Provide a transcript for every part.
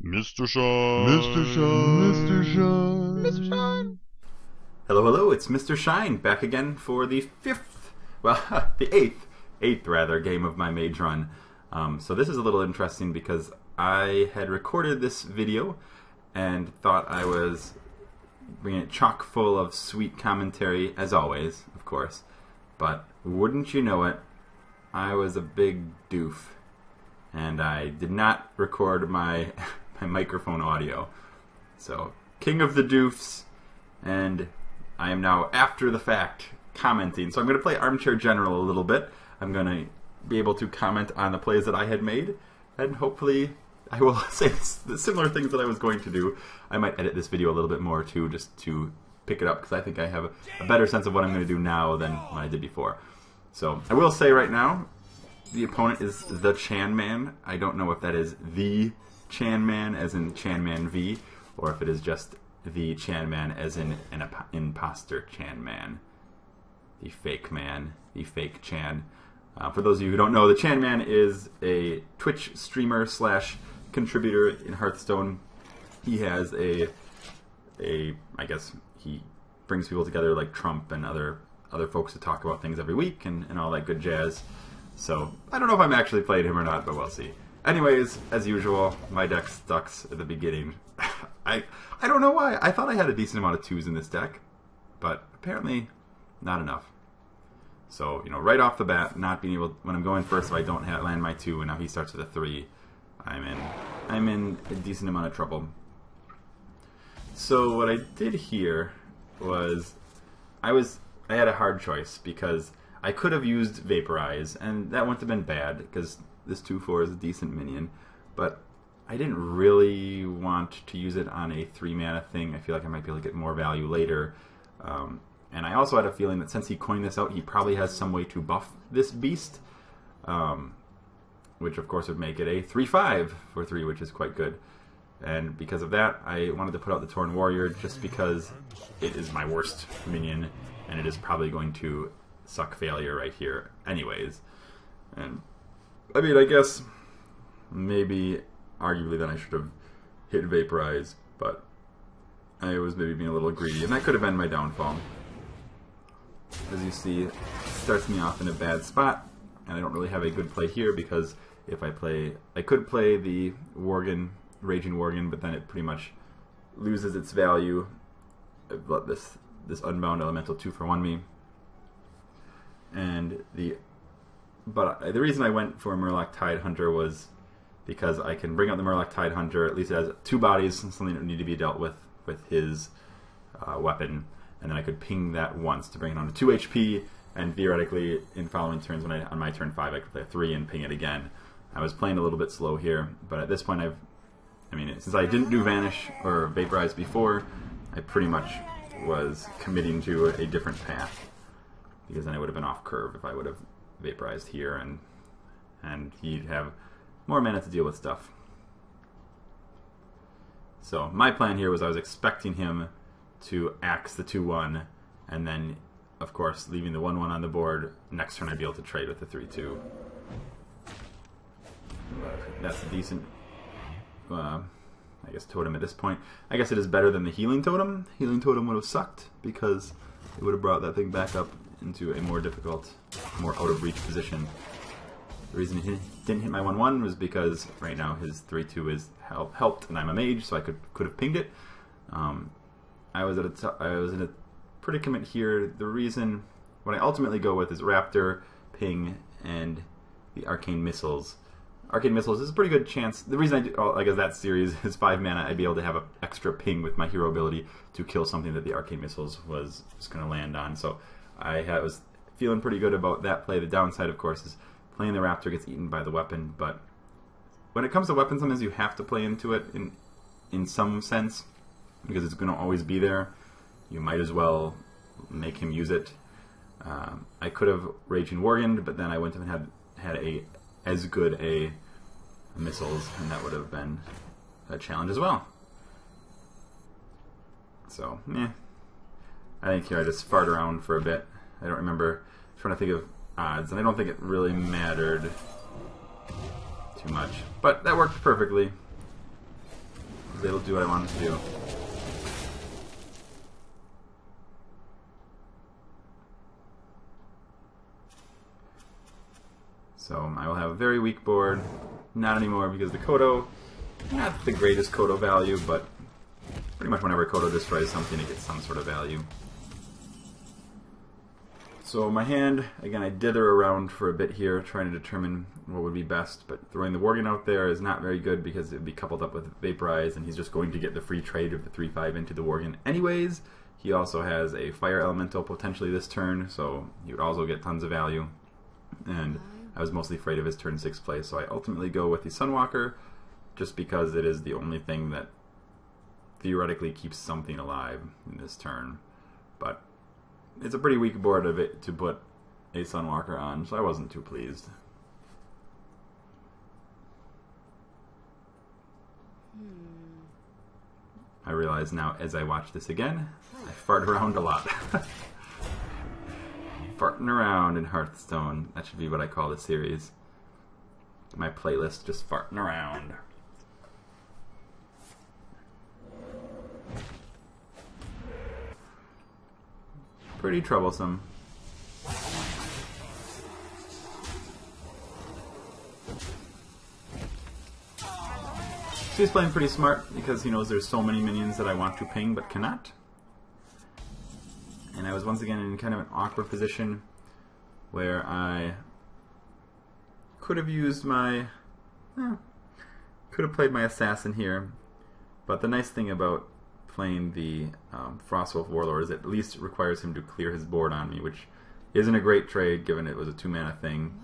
MrShine. MrShine. Hello, hello, it's MrShine, back again for the the eighth game of my Mage run. So this is a little interesting because I had recorded this video and thought I was bringing it chock full of sweet commentary, as always, of course. But wouldn't you know it, I was a big doof, and I did not record my microphone audio. So, king of the doofs, and I am now, after the fact, commenting. So I'm going to play Armchair General a little bit. I'm going to be able to comment on the plays that I had made, and hopefully I will say the similar things that I was going to do. I might edit this video a little bit more too, just to pick it up, because I think I have a better sense of what I'm going to do now than what I did before. So I will say right now, the opponent is the Chan Man. I don't know if that is the Chan Man, as in Chan Man V, or if it is just the Chan Man, as in an imposter Chan Man. The fake man, the fake Chan. For those of you who don't know, the Chan Man is a Twitch streamer slash contributor in Hearthstone. He has I guess he brings people together like Trump and other folks to talk about things every week and all that good jazz. So I don't know if I'm actually playing him or not, but we'll see. Anyways, as usual, my deck sucks at the beginning. I don't know why. I thought I had a decent amount of 2s in this deck, but apparently not enough. So, you know, right off the bat, not being able, when I'm going first, if I don't land my 2 and now he starts with a 3, I'm in a decent amount of trouble. So what I did here was I had a hard choice, because I could have used Vaporize, and that wouldn't have been bad because this 2/4 is a decent minion, but I didn't really want to use it on a 3-mana thing. I feel like I might be able to get more value later. And I also had a feeling that since he coined this out, he probably has some way to buff this beast, which of course would make it a 3/5 for 3, which is quite good. And because of that, I wanted to put out the Torn Warrior just because it is my worst minion, and it is probably going to suck failure right here anyways. And I mean, I guess maybe arguably then I should have hit Vaporize, but I was maybe being a little greedy, and that could have been my downfall. As you see, it starts me off in a bad spot, and I don't really have a good play here, because if I could play the Worgen, Raging Worgen, but then it pretty much loses its value. I've let this Unbound Elemental 2-for-1 me. And but the reason I went for Murloc Tidehunter was because I can bring out the Murloc Tidehunter, at least it has 2 bodies, something that would need to be dealt with his weapon, and then I could ping that once to bring it on to 2 HP, and theoretically in following turns, on my turn 5 I could play a 3 and ping it again. I was playing a little bit slow here, but at this point since I didn't do Vanish or Vaporize before, I pretty much was committing to a different path, because then I would have been off curve if I would have Vaporized here, and he'd have more mana to deal with stuff. So my plan here was I was expecting him to axe the 2/1, and then, of course, leaving the 1/1 on the board. Next turn I'd be able to trade with the 3/2. That's a decent, I guess, totem at this point. I guess it is better than the Healing Totem. Healing Totem would have sucked, because it would have brought that thing back up into a more difficult, more out-of-reach position. The reason he didn't hit my 1/1 was because right now his 3/2 is helped, and I'm a mage, so I could have pinged it. I was in a predicament here. The reason, what I ultimately go with is Raptor, Ping, and the Arcane Missiles. Arcane Missiles is a pretty good chance. The reason I do, I guess that series is 5 mana. I'd be able to have an extra ping with my hero ability to kill something that the Arcane Missiles was going to land on. So I was feeling pretty good about that play. The downside, of course, is playing the Raptor gets eaten by the weapon. But when it comes to weapons, sometimes you have to play into it in some sense, because it's going to always be there. You might as well make him use it. I could have Raging Worgen, but then I went and had as good a missiles, and that would have been a challenge as well. So, I think here I just fart around for a bit. I don't remember, trying to think of odds, and I don't think it really mattered too much. But that worked perfectly. because it'll do what I want it to do. So I will have a very weak board. Not anymore because the Kodo, not the greatest Kodo value, but pretty much whenever Kodo destroys something, it gets some sort of value. So my hand, again, I dither around for a bit here, trying to determine what would be best, but throwing the Worgen out there is not very good because it would be coupled up with Vaporize, and he's just going to get the free trade of the 3/5 into the Worgen anyways. He also has a Fire Elemental potentially this turn, so he would also get tons of value. And I was mostly afraid of his turn 6 play, so I ultimately go with the Sunwalker, just because it is the only thing that theoretically keeps something alive in this turn. But it's a pretty weak board of it to put a Sunwalker on, so I wasn't too pleased. I realize now as I watch this again, I fart around a lot. Farting around in Hearthstone. That should be what I call the series. My playlist, just farting around. Pretty troublesome. So he's playing pretty smart because he knows there's so many minions that I want to ping but cannot. And I was once again in kind of an awkward position where I could have used my... could have played my assassin here. But the nice thing about playing the Frostwolf Warlord is it at least requires him to clear his board on me, which isn't a great trade given it was a 2-mana thing.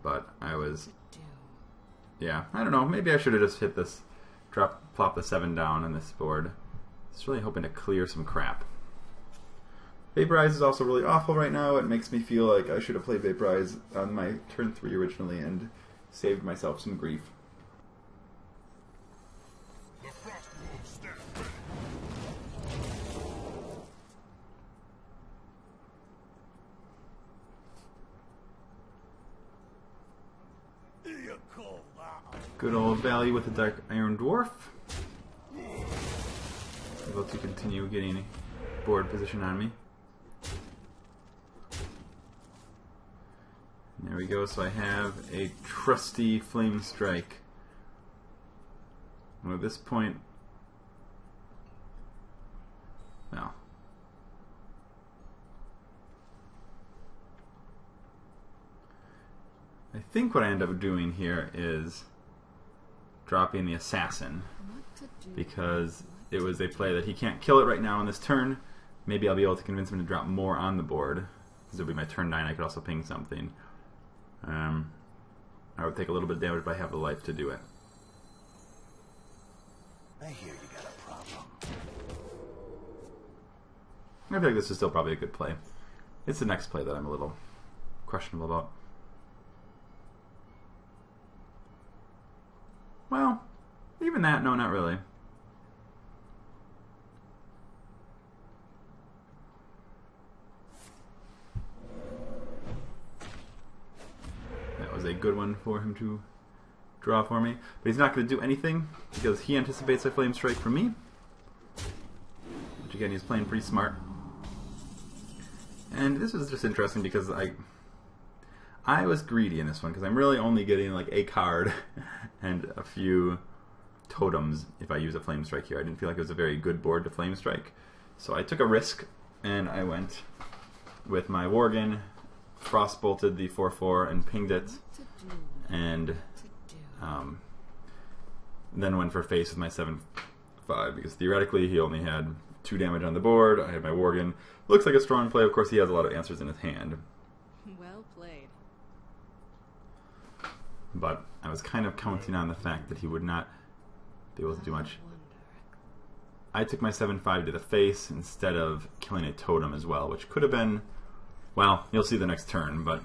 But I was... yeah, I don't know. Maybe I should have just hit this, plop the 7 down on this board. Just really hoping to clear some crap. Vaporize is also really awful right now. It makes me feel like I should have played Vaporize on my turn 3 originally and saved myself some grief. Good old value with the Dark Iron Dwarf. Able to continue getting board position on me. There we go, so I have a trusty Flame Strike. Well, at this point... well. I think what I end up doing here is dropping the Assassin, because it was a play that he can't kill it right now on this turn. Maybe I'll be able to convince him to drop more on the board, because it'll be my turn 9. I could also ping something. I would take a little bit of damage, but I have the life to do it. I hear you got a problem. I feel like this is still probably a good play. It's the next play that I'm a little questionable about. Well, even that, no, not really. That was a good one for him to draw for me. But he's not going to do anything because he anticipates a Flame Strike from me. Which again, he's playing pretty smart. And this is just interesting because I was greedy in this one because I'm really only getting like a card and a few totems if I use a Flame Strike here. I didn't feel like it was a very good board to Flame Strike. So I took a risk and I went with my Worgen, Frostbolted the 4/4 and pinged it, and then went for face with my 7/5 because theoretically he only had 2 damage on the board. I had my Worgen. Looks like a strong play. Of course he has a lot of answers in his hand. Well played. But I was kind of counting on the fact that he would not be able to do much. I took my 7/5 to the face instead of killing a totem as well, which could have been, well, you'll see the next turn, but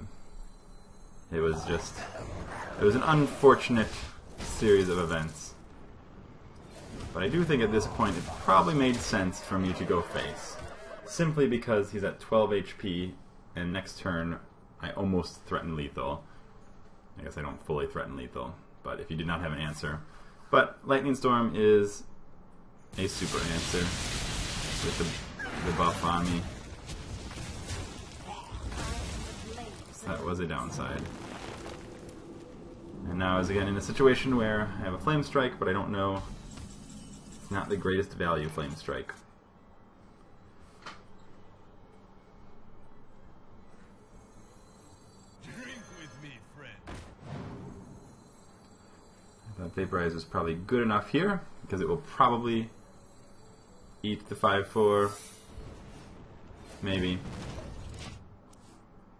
it was just, it was an unfortunate series of events. But I do think at this point it probably made sense for me to go face, simply because he's at 12 HP and next turn I almost threaten lethal. I guess I don't fully threaten lethal, but if you did not have an answer. But Lightning Storm is a super answer with the buff on me. That was a downside. And now I was again in a situation where I have a Flame Strike, but I don't know. It's not the greatest value Flame Strike. Drink with me, friend. I thought Vaporize was probably good enough here, because it will probably eat the 5/4. Maybe.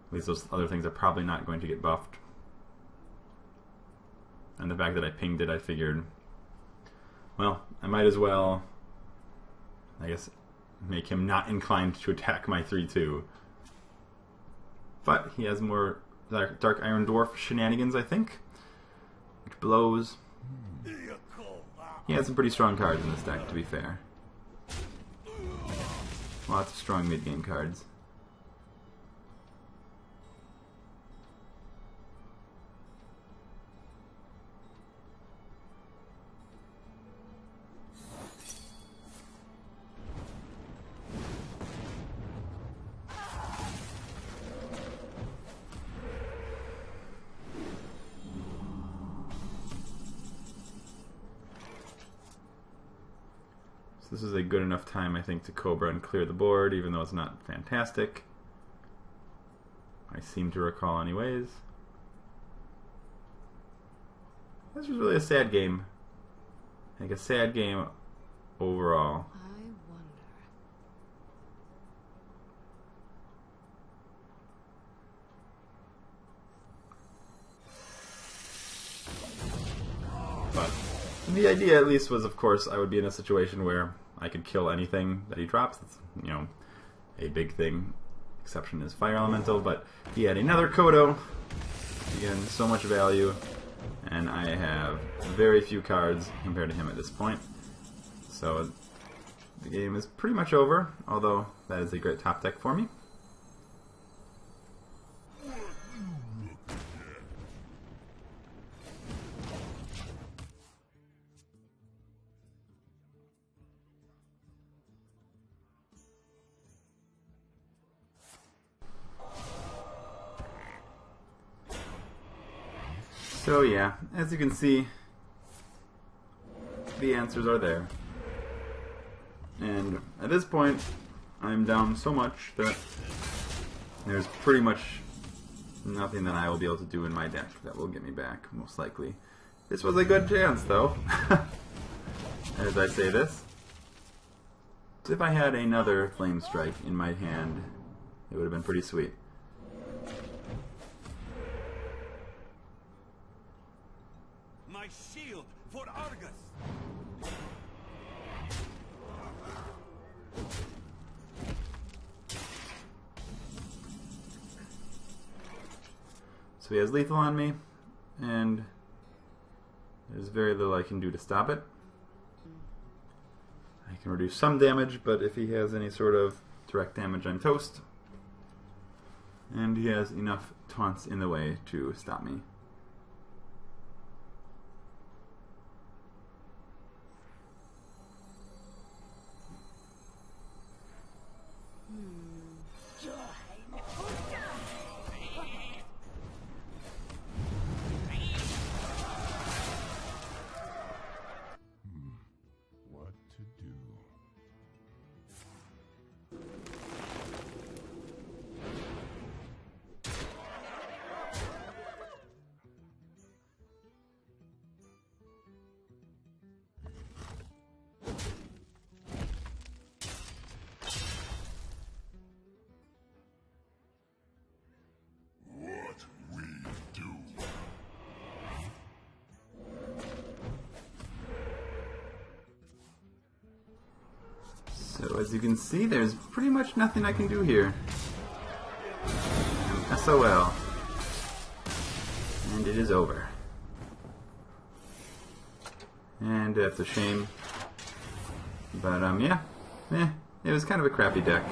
At least those other things are probably not going to get buffed. And the fact that I pinged it, I figured, well, I might as well, I guess, make him not inclined to attack my 3/2. But he has more Dark Iron Dwarf shenanigans, I think, which blows. He has some pretty strong cards in this deck, to be fair. Lots of strong mid-game cards. So this is a good enough time, I think, to Cobra and clear the board, even though it's not fantastic. I seem to recall anyways. This was really a sad game. Like a sad game overall. I wonder. But the idea, at least, was, of course, I would be in a situation where I could kill anything that he drops. That's, you know, a big thing. Exception is Fire Elemental, but he had another Kodo. Again, so much value, and I have very few cards compared to him at this point. So the game is pretty much over, although that is a great top deck for me. So yeah, as you can see, the answers are there. And at this point, I'm down so much that there's pretty much nothing that I will be able to do in my deck that will get me back, most likely. This was a good chance, though, as I say this. If I had another Flame Strike in my hand, it would have been pretty sweet. My shield for Argus. So he has lethal on me, and there's very little I can do to stop it. I can reduce some damage, but if he has any sort of direct damage, I'm toast. And he has enough taunts in the way to stop me. What to do? What we do? So as you can see, there's pretty much nothing I can do here. I'm SOL. And it is over. And that's a shame. But yeah. It was kind of a crappy deck.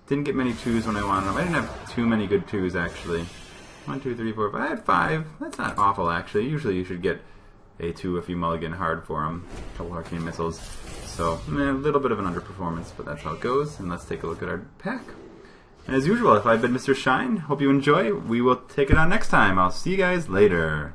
Didn't get many 2s when I wanted them. I didn't have too many good 2s, actually. 1, 2, 3, 4, 5. I had 5. That's not awful, actually. Usually you should get A2 if you mulligan hard for him. A couple arcane missiles. So, a little bit of an underperformance, but that's how it goes. And let's take a look at our pack. And as usual, if I've been MrShine, hope you enjoy. We will take it on next time. I'll see you guys later.